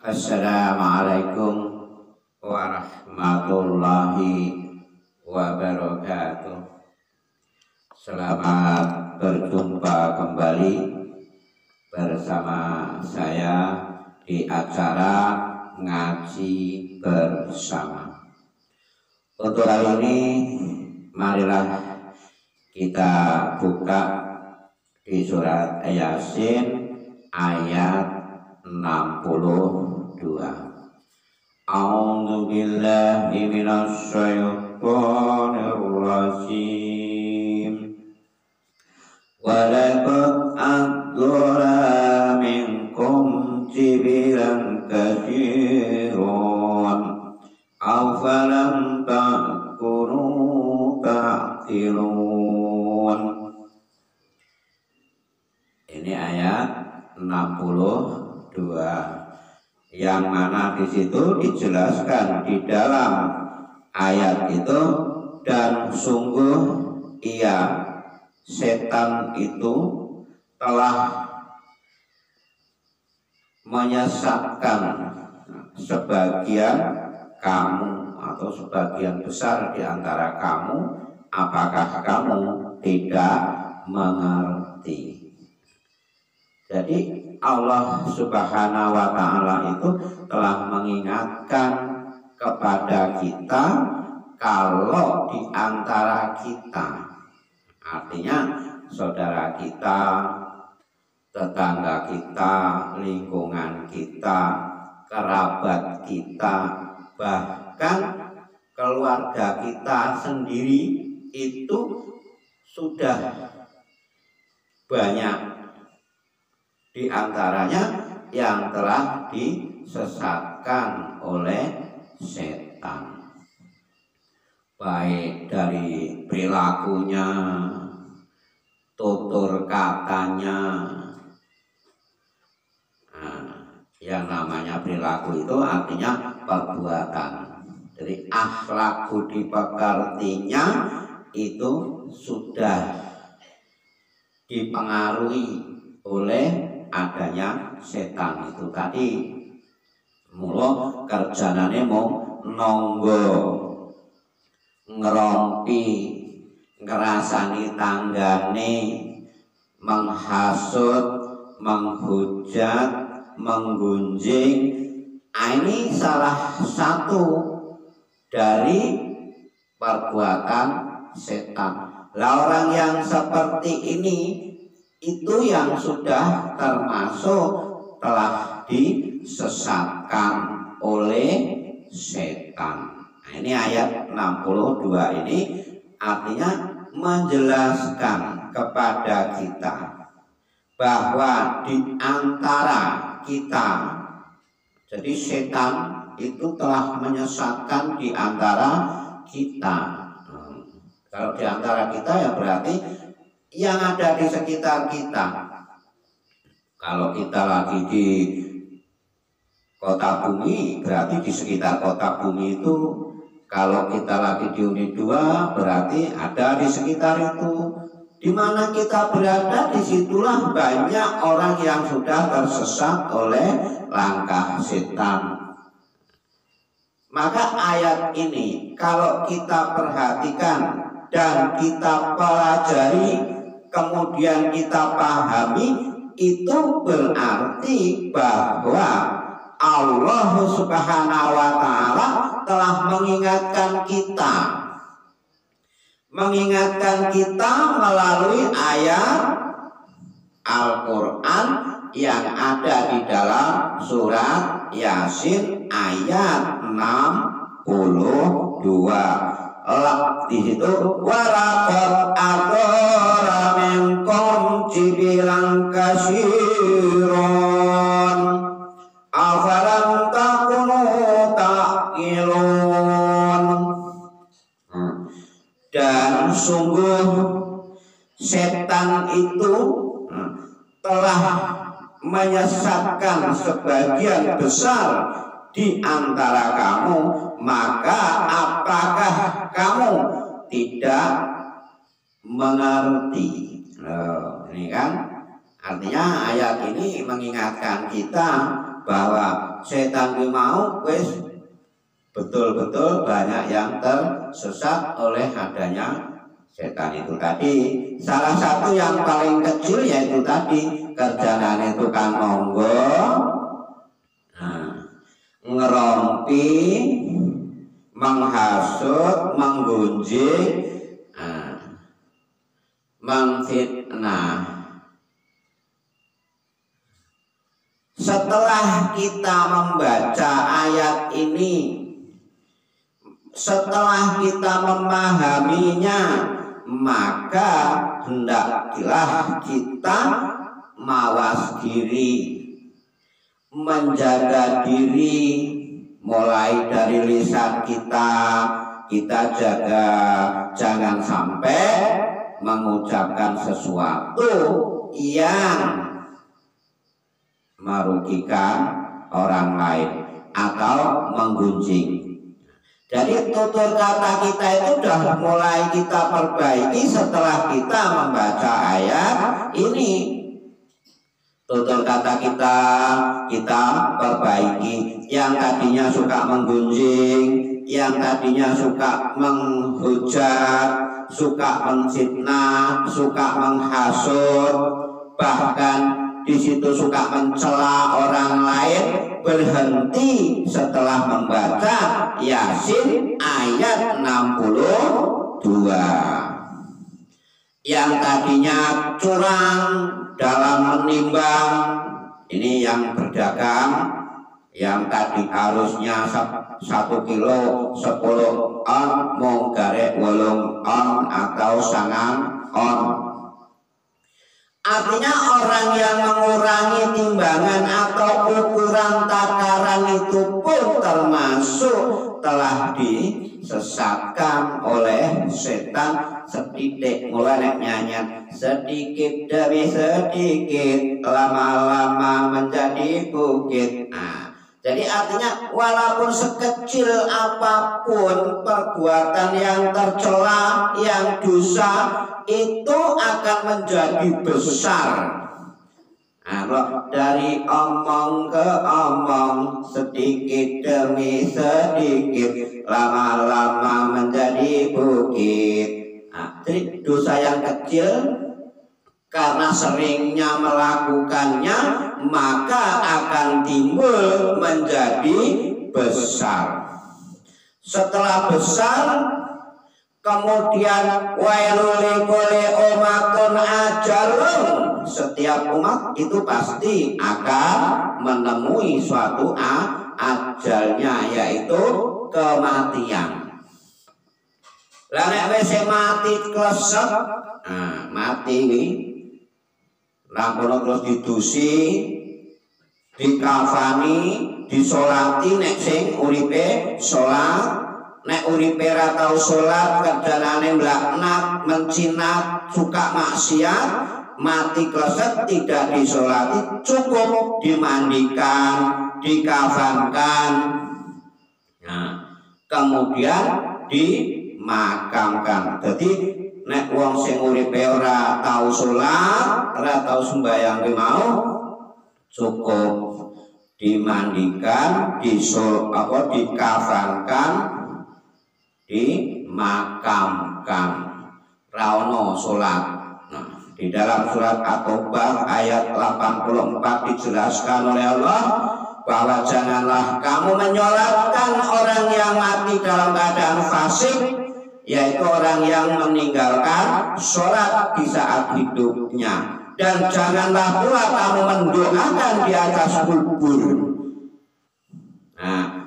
Assalamualaikum warahmatullahi wabarakatuh. Selamat berjumpa kembali bersama saya di acara ngaji bersama. Untuk hari ini marilah kita buka di surat Yasin ayat 62. A'udzu billahi minasy syaithanir rajim. Wa laqad adghara minkum jibilan katsiran afalam takunu ta'qilun. Ini ayat 62 yang mana di situ dijelaskan di dalam ayat itu, dan sungguh ia setan itu telah menyesatkan sebagian kamu atau sebagian besar di antara kamu. Apakah kamu tidak mengerti? Jadi Allah Subhanahu wa ta'ala itu telah mengingatkan kepada kita kalau di antara kita, artinya saudara kita, tetangga kita, lingkungan kita, kerabat kita, bahkan keluarga kita sendiri itu sudah banyak di antaranya yang telah disesatkan oleh setan, baik dari perilakunya, tutur katanya. Yang namanya perilaku itu artinya perbuatan. Jadi akhlak budi pekertinya itu sudah dipengaruhi oleh adanya setan itu tadi. Mula kerjanane mau nonggo, ngerompi, ngerasani tanggane, menghasut, menghujat, menggunjing. Ini salah satu dari perbuatan setan. Lah orang yang seperti ini itu yang sudah termasuk telah disesatkan oleh setan. Nah, ini ayat 62 ini artinya menjelaskan kepada kita bahwa di antara kita, jadi setan itu telah menyesatkan di antara kita. Kalau di antara kita ya berarti yang ada di sekitar kita. Kalau kita lagi di kota bumi, berarti di sekitar kota bumi itu. Kalau kita lagi di unit 2, berarti ada di sekitar itu. Di mana kita berada, disitulah banyak orang yang sudah tersesat oleh langkah setan. Maka ayat ini kalau kita perhatikan dan kita pelajari, kemudian kita pahami, itu berarti bahwa Allah Subhanahu wa ta'ala telah mengingatkan kita melalui ayat Al-Quran yang ada di dalam surat Yasin ayat 62. Di situ walaqad adghara minkum jibilan katsiran afalam takunu ta'qilun. Dan sungguh setan itu telah menyesatkan sebagian besar di antara kamu, maka apakah kamu tidak mengerti? Ini kan artinya ayat ini mengingatkan kita bahwa setan kuwi mau wis betul-betul banyak yang tersesat oleh adanya setan itu tadi. Salah satu yang paling kecil yaitu tadi kerjaan tukang monggo, ngerompi, menghasut, menggunjing, memfitnah. Setelah kita membaca ayat ini, setelah kita memahaminya, maka hendaklah kita mawas diri, menjaga diri, mulai dari lisan kita jaga jangan sampai mengucapkan sesuatu yang merugikan orang lain atau menggunjing. Jadi tutur kata kita itu sudah mulai kita perbaiki setelah kita membaca ayat ini. Tutur kata kita perbaiki. Yang tadinya suka menggunjing, yang tadinya suka menghujat, suka menfitnah, suka menghasut, bahkan di situ suka mencela orang lain, berhenti setelah membaca Yasin ayat 62. Yang tadinya curang dalam menimbang, ini yang berdagang, yang tadi harusnya 1 kilo 10 on, mau garek 8 on atau 9 on. Artinya orang yang mengurangi timbangan atau ukuran takaran itu pun termasuk telah disesatkan oleh setan. Setitik mulai nyanyian, sedikit demi sedikit, lama-lama menjadi bukit. Jadi artinya walaupun sekecil apapun perbuatan yang tercela, yang dosa, itu akan menjadi besar. Dari omong ke omong, sedikit demi sedikit, lama-lama menjadi bukit. Jadi dosa yang kecil karena seringnya melakukannya, maka akan timbul menjadi besar. Setelah besar, kemudian wailul likulli umatun ajalun. Setiap umat itu pasti akan menemui suatu ajalnya, yaitu kematian. Lah nek wis mati klesep, mati iki lampuno terus didusi, dikafani, disolati. Nek sing uripe sholat, nek uripe ra tau sholat, kerjane mlaknat, mencinat, suka maksiat, mati kleset tidak disolati, cukup dimandikan, dikafankan, kemudian dimakamkan. Jadi nek wong sing uripe ora tau salat, ora tau sembahyang ki mau, cukup dimandikan, dikafankan, dimakamkan, ra ono salat. Di dalam surat At-Taubah ayat 84 dijelaskan oleh Allah bahwa janganlah kamu menyolatkan orang yang mati dalam keadaan fasik, yaitu orang yang meninggalkan sholat di saat hidupnya. Dan janganlah pula kamu mendoakan di atas kubur.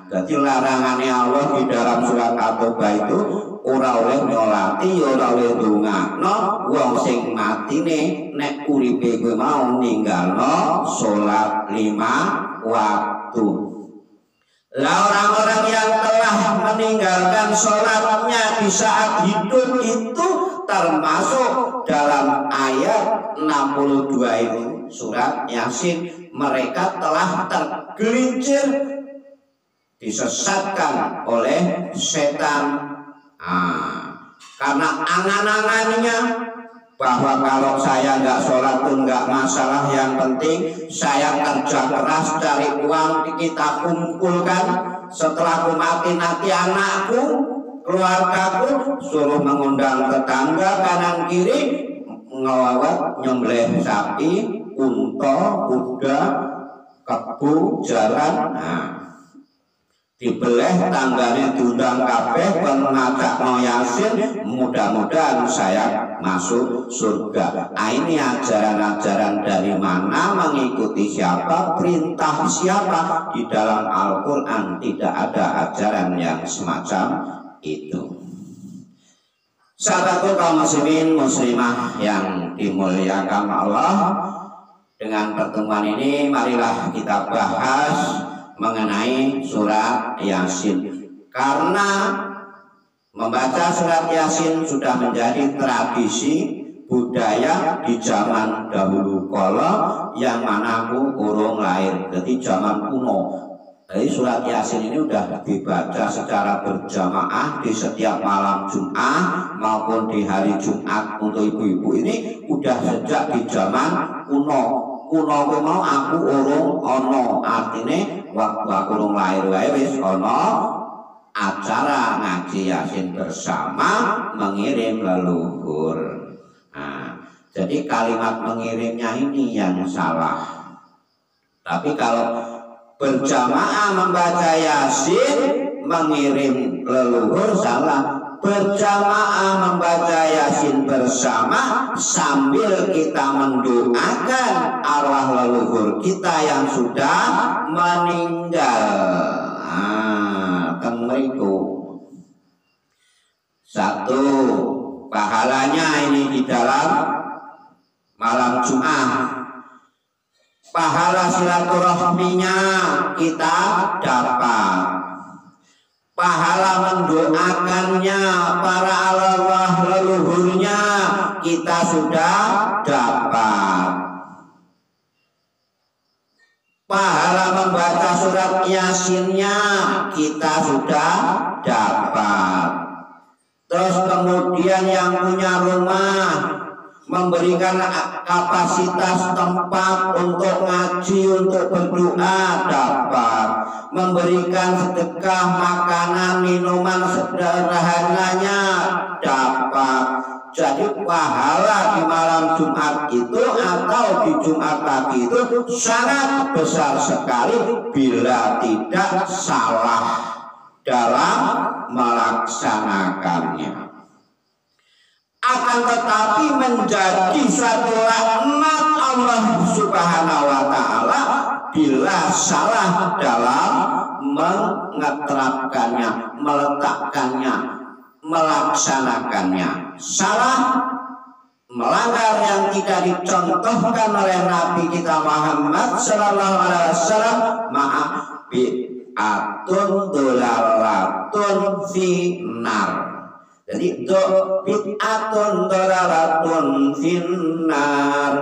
Jadi larangannya Allah di dalam surat At-Taubah itu ora oleh nyolati, ora oleh ndongakno wong sing matine nek uripe kuwi mau ninggalno salat 5 waktu. Lah orang-orang yang telah meninggalkan sholatnya di saat hidup itu termasuk dalam ayat 62 ini surat Yasin. Mereka telah tergelincir, disesatkan oleh setan. Karena angan-angannya bahwa kalau saya nggak sholat pun nggak masalah, yang penting saya kerja keras cari uang, kita kumpulkan, setelah aku mati nanti anakku, keluargaku suruh mengundang tetangga kanan kiri, ngelawat, nyembelih sapi, unta, kuda, kebu, jaran, nah dibeleh tangganya, diundang kabeh, pengajak no Yasin, mudah-mudahan saya masuk surga. Nah, ini ajaran-ajaran dari mana, mengikuti siapa, perintah siapa. Di dalam Al-Quran tidak ada ajaran yang semacam itu. Sahabatku kaum muslimin muslimah yang dimuliakan Allah, dengan pertemuan ini marilah kita bahas mengenai surat Yasin, karena membaca surat Yasin sudah menjadi tradisi budaya di zaman dahulu kala, yang mana aku urung lahir, jadi zaman kuno. Jadi surat Yasin ini sudah dibaca secara berjamaah di setiap malam Jumat maupun di hari Jumat untuk ibu-ibu ini udah sejak di zaman kuno. Kuno mau aku urung ono, artinya waktu aku urung lahir wae wis ono acara ngaji Yasin bersama mengirim leluhur. Nah, jadi kalimat mengirimnya ini yang salah. Tapi kalau berjamaah membaca Yasin mengirim leluhur salah. Berjamaah membaca Yasin bersama sambil kita mendoakan arwah leluhur kita yang sudah meninggal. Temeriku satu, pahalanya ini di dalam malam Jumat, pahala silaturahminya kita dapat, pahala mendoakannya para arwah leluhurnya kita sudah dapat, pahala membaca surat Yasinnya kita sudah dapat. Terus kemudian yang punya rumah memberikan kapasitas tempat untuk ngaji, untuk berdoa dapat, memberikan sedekah makanan minuman sederhananya dapat. Jadi pahala di malam Jumat itu atau di Jumat pagi itu sangat besar sekali bila tidak salah dalam melaksanakannya. Akan tetapi menjadi suatu laknat Allah Subhanahu wa Ta'ala bila salah dalam mengeterapkannya, meletakkannya, melaksanakannya. Salah, melanggar yang tidak dicontohkan oleh Nabi kita Muhammad Sallallahu Alaihi Wasallam, maaf, bi'atun dolaratun finnar. Jadi bid'atun dolaratun finnar,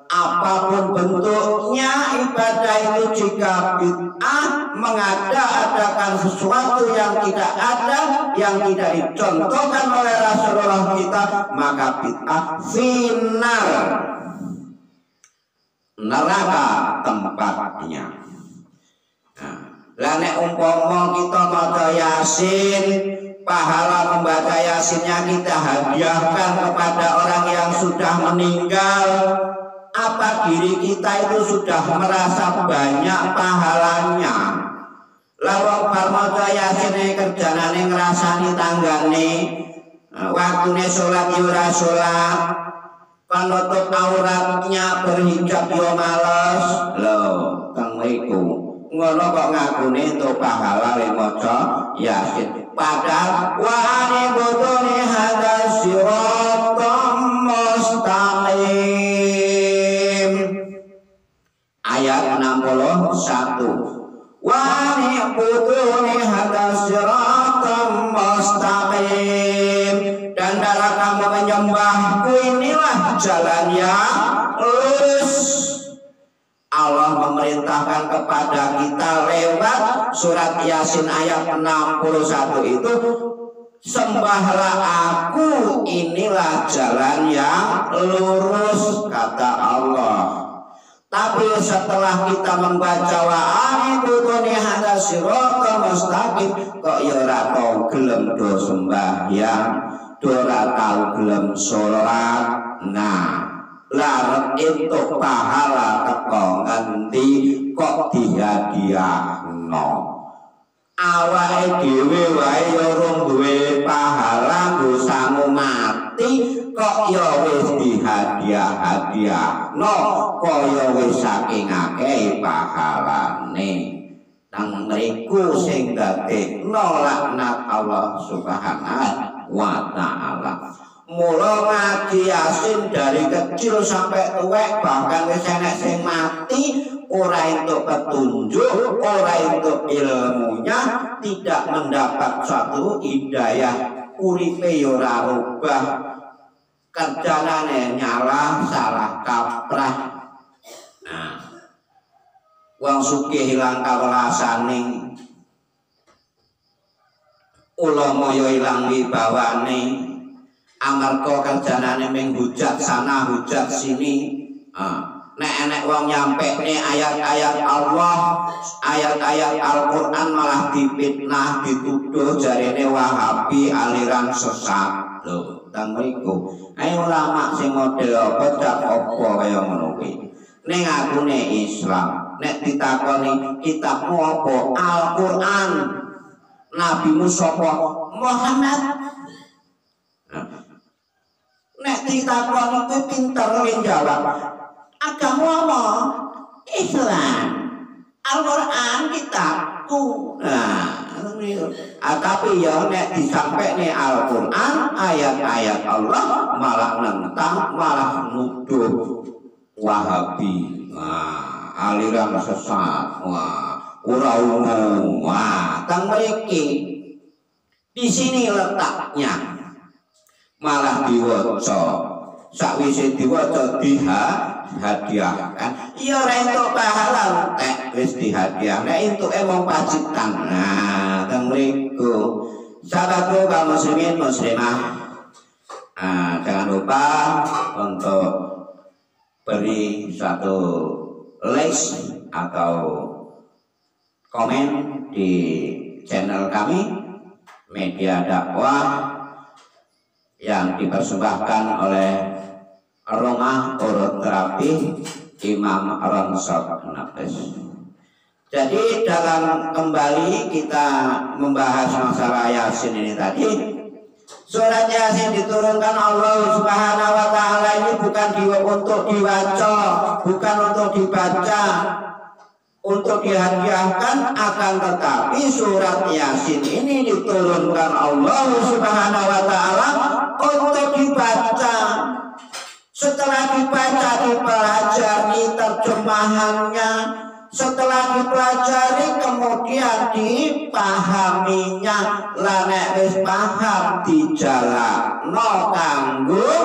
apapun bentuknya ibadah itu, jika bid'ah mengada-adakan sesuatu yang tidak ada, yang tidak dicontohkan oleh Rasulullah kita, maka bid'ah finnar, neraka tempatnya. Lah nek umpama kita maca Yasin, pahala membaca Yasinnya kita hadiahkan kepada orang yang sudah meninggal, apa diri kita itu sudah merasa banyak pahalanya? Lawang bar maca Yasin kerjanane ngrasani tanggane, waktune salat yo ora salat, penutup auratnya berhijab yo males. Lho, teng mriku ngono kok ngakune entuk pahala le maca Yasin. Padahal wa anibuduni hadza siratal mustaqim, ayat 61. Wa anibuduni hadza siratal mustaqim, dan dalam kamu menyembahku inilah jalan yang lurus. Allah memerintahkan kepada kita lewat surat Yasin ayat 61 itu, Sembahlah aku, inilah jalan yang lurus, kata Allah. Tapi setelah kita membaca wa anibuduni hadza siratal mustaqim, kok ya ora tau gelem do sembahyang, ora tau gelem salat. Nah, larep entuk pahala teko ngendi kok dihadiahno. Awake dhewe wae ya urung duwe pahala nggo sangu mati kok ya wis dihadiah-hadiahno, kaya wis saking akeh pahalane. Nang mriku sing dadekno laknat Allah Subhanahu wa taala. Mula ngaji Yasin dari kecil sampai tuwek, bahkan wis enek sing mati ora entuk petunjuk, ora entuk ilmunya, tidak mendapat suatu hidayah, uripe yo ora rubah, kerjanane nyala salah kaprah. Nah, wong sugih ilang kawelasane, ulama yo ilang wibawane, amarga kerjanane ming hujat sana hujat sini. Nek enek wong nyampe nih ayat-ayat Allah, ayat-ayat Al-Quran malah dipitnah, dituduh jarene Wahabi aliran sesat. Lho, teng mriku ayo ulama sing model apa cak apa kaya ngono kuwi. Ning akune Islam, nek ditakoni kitabmu apa? Al-Quran. Nabimu sapa? Muhammad. Nek ditakoni kuwi pinter jawab. Agama apa? Islam. Al-Quran kitabku. Nah, tapi ya nek disampaikan Al-Quran ayat-ayat Allah malah nentang, malah nuduh Wahabi. Wah, aliran sesat. Wah, ora umum. Wah, teng mriki di sini letaknya. Malah diwaca. Sakwise diwaca dihadiahkan, ya ora entuk pahala nek wis dihadiah, nek entuk emang pacitan. Nah, teng mriku sahabatku kaum muslimin muslimah, jangan lupa untuk beri satu like atau komen di channel kami Media Dakwah yang dipersembahkan oleh Rumah Urut Terapi Imam Ronsok Nafis. Jadi dalam kembali kita membahas masalah Yasin ini tadi, surat Yasin diturunkan Allah Subhanahu wa taala ini bukan untuk dibaca, bukan untuk dibaca, untuk dihadiahkan, akan tetapi surat Yasin ini diturunkan Allah Subhanahu wa taala untuk dibaca. Setelah dibaca, dipelajari terjemahannya, setelah dipelajari kemudian dipahaminya. Lah nek wis paham dijalakno kanggo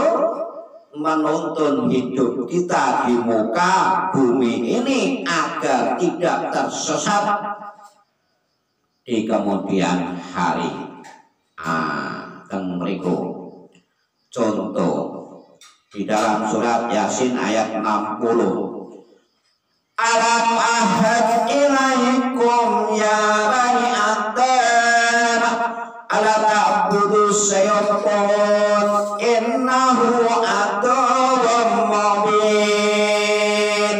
menuntun hidup kita di muka bumi ini agar tidak tersesat di kemudian hari. Teng mriku contoh di dalam surat Yasin ayat 60. Alam ahad ilaikum ya bani Adam ala ta'budu syaitan innahu aduwwum mubin.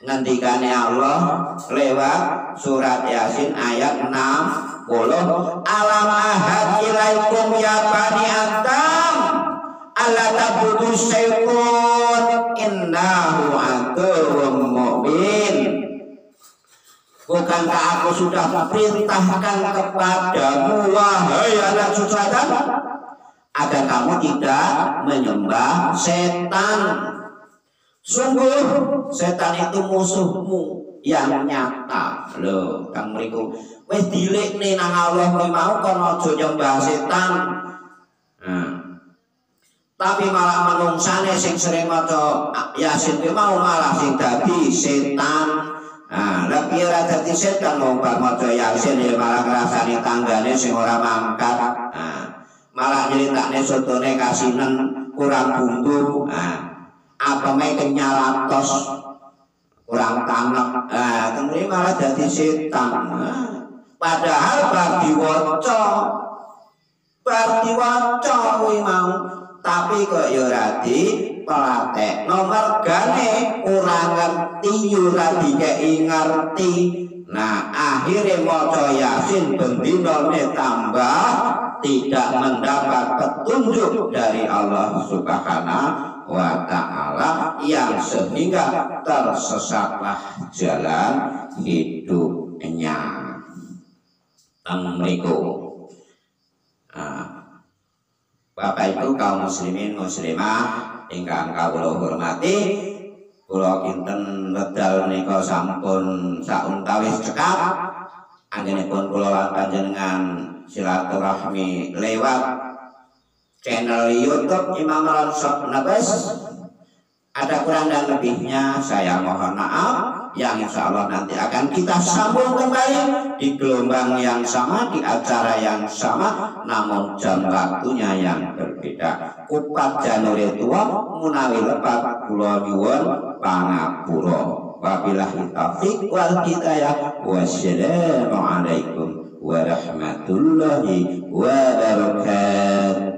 Ngendikane Allah lewat surat Yasin ayat 60. Alam ahad ilaikum ya bani Adam alla ta'budu syaitan innahu aduwwum mubin. Bukankah aku sudah perintahkan kepadamu wahai anak cucu Adam agar kamu tidak menyembah setan. Sungguh setan itu musuhmu yang nyata. Loh, kang mriku wis dilekne nang Allah mau kono aja nyembah setan. Tapi malah manungsane sing sering maca Yasin ki mau malah sing dadi setan, Nah, lebih ora dadi setan wong bar maca Yasin ya malah ngrasani tanggane sing ora mangkat. Nah, malah nyeritakne sotone kasinen kurang bumbu. Nah, apeme kenyalatos kurang tanek. Nah, kemudian malah dadi setan. Nah, padahal bar diwaca kuwi mau, tapi kok ya ora pelatih nomor gane kurang ngerti ora dikei ngerti. Nah akhirnya maca Yasin bendinone tambah tidak mendapat petunjuk dari Allah Subhanahu wa Ta'ala, yang sehingga tersesatlah jalan hidupnya. Bapak Ibu kaum muslimin muslimah ingkang kawula hormati, kula kinten wedal menika sampun sauntawis cekap anggenipun kula lan panjenengan silaturahmi lewat channel YouTube Imam Ronsok Nebes. Ada kurang dan lebihnya saya mohon maaf, yang insya Allah nanti akan kita sambung kembali di gelombang yang sama, di acara yang sama, namun jam waktunya yang berbeda. Kupat Janure tua munawi lepat kula nyuwun pangapura. Wabillahi taufiq wal hidayah. Wassalamualaikum warahmatullahi wabarakatuh.